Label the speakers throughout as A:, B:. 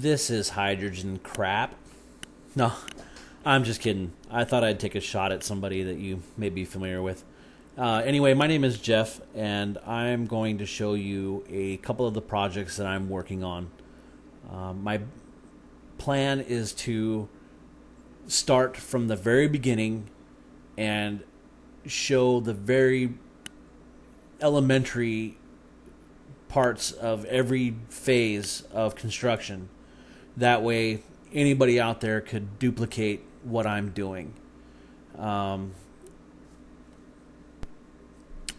A: This is hydrogen crap. No, I'm just kidding. I thought I'd take a shot at somebody that you may be familiar with. Anyway, my name is Jeff, and I'm going to show you a couple of the projects that I'm working on. My plan is to start from the very beginning and show the very elementary parts of every phase of construction. That way, anybody out there could duplicate what I'm doing. I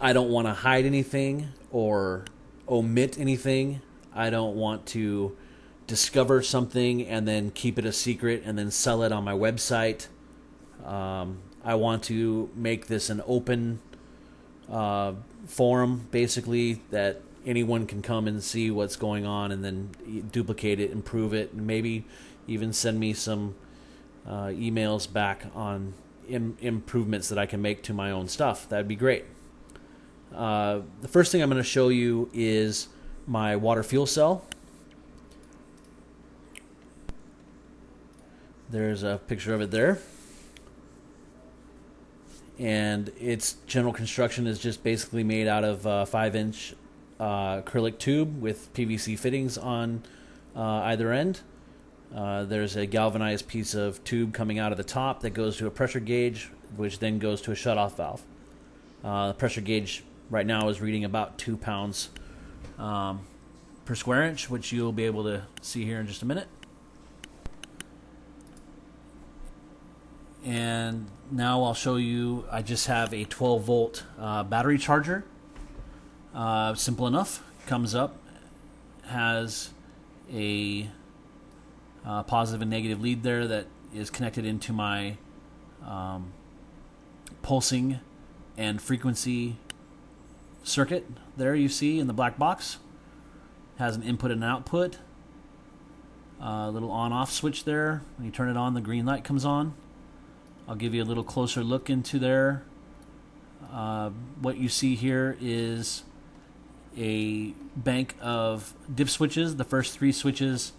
A: don't want to hide anything or omit anything. I don't want to discover something and then keep it a secret and then sell it on my website. I want to make this an open forum, basically, that anyone can come and see what's going on and then duplicate it, improve it, and maybe even send me some emails back on improvements that I can make to my own stuff. That'd be great. The first thing I'm going to show you is my water fuel cell. There's a picture of it there. And its general construction is just basically made out of 5-inch acrylic tube with PVC fittings on either end. There's a galvanized piece of tube coming out of the top that goes to a pressure gauge, which then goes to a shutoff valve. The pressure gauge right now is reading about 2 pounds per square inch, which you'll be able to see here in just a minute. And now I'll show you, I just have a 12-volt battery charger. Simple enough. Comes up, has a positive and negative lead there that is connected into my pulsing and frequency circuit. There you see in the black box. Has an input and an output. A little on-off switch there. When you turn it on, the green light comes on. I'll give you a little closer look into there. What you see here is a bank of dip switches. The first 3 switches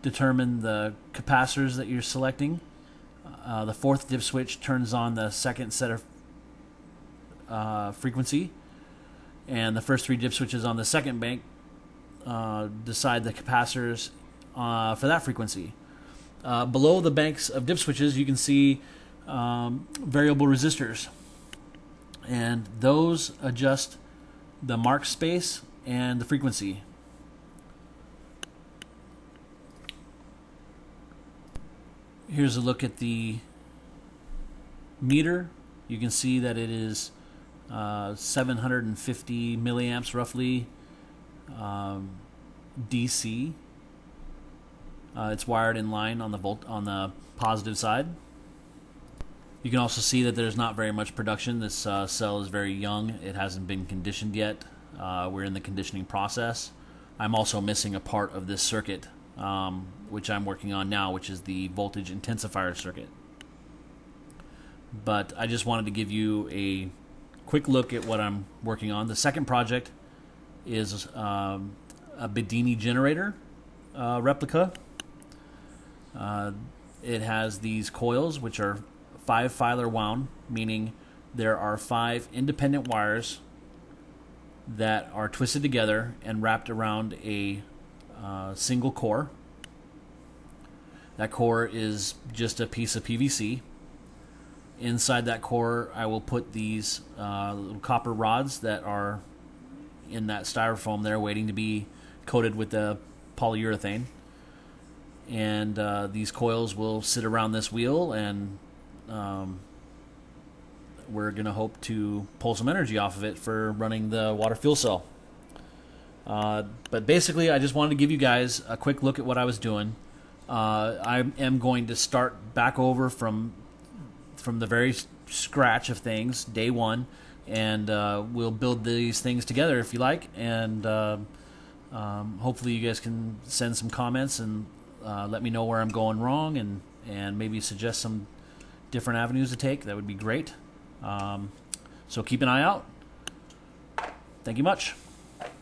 A: determine the capacitors that you're selecting. The 4th dip switch turns on the second set of frequency, and the first 3 dip switches on the second bank decide the capacitors for that frequency. Below the banks of dip switches, you can see variable resistors, and those adjust the mark space and the frequency. Here's a look at the meter. You can see that it is 750 milliamps roughly, DC. It's wired in line on the positive side. You can also see that there's not very much production. This cell is very young. It hasn't been conditioned yet. We're in the conditioning process. I'm also missing a part of this circuit, which I'm working on now, which is the voltage intensifier circuit. But I just wanted to give you a quick look at what I'm working on. The second project is a Bedini generator replica. It has these coils, which are 5-filar wound, meaning there are 5 independent wires that are twisted together and wrapped around a single core. That core is just a piece of PVC. Inside that core, I will put these little copper rods that are in that styrofoam there waiting to be coated with the polyurethane. And these coils will sit around this wheel, and we're going to hope to pull some energy off of it for running the water fuel cell. But basically, I just wanted to give you guys a quick look at what I was doing. I am going to start back over from the very scratch of things, day one, and we'll build these things together if you like, and hopefully you guys can send some comments and let me know where I'm going wrong, and maybe suggest some different avenues to take. That would be great. So keep an eye out. Thank you much.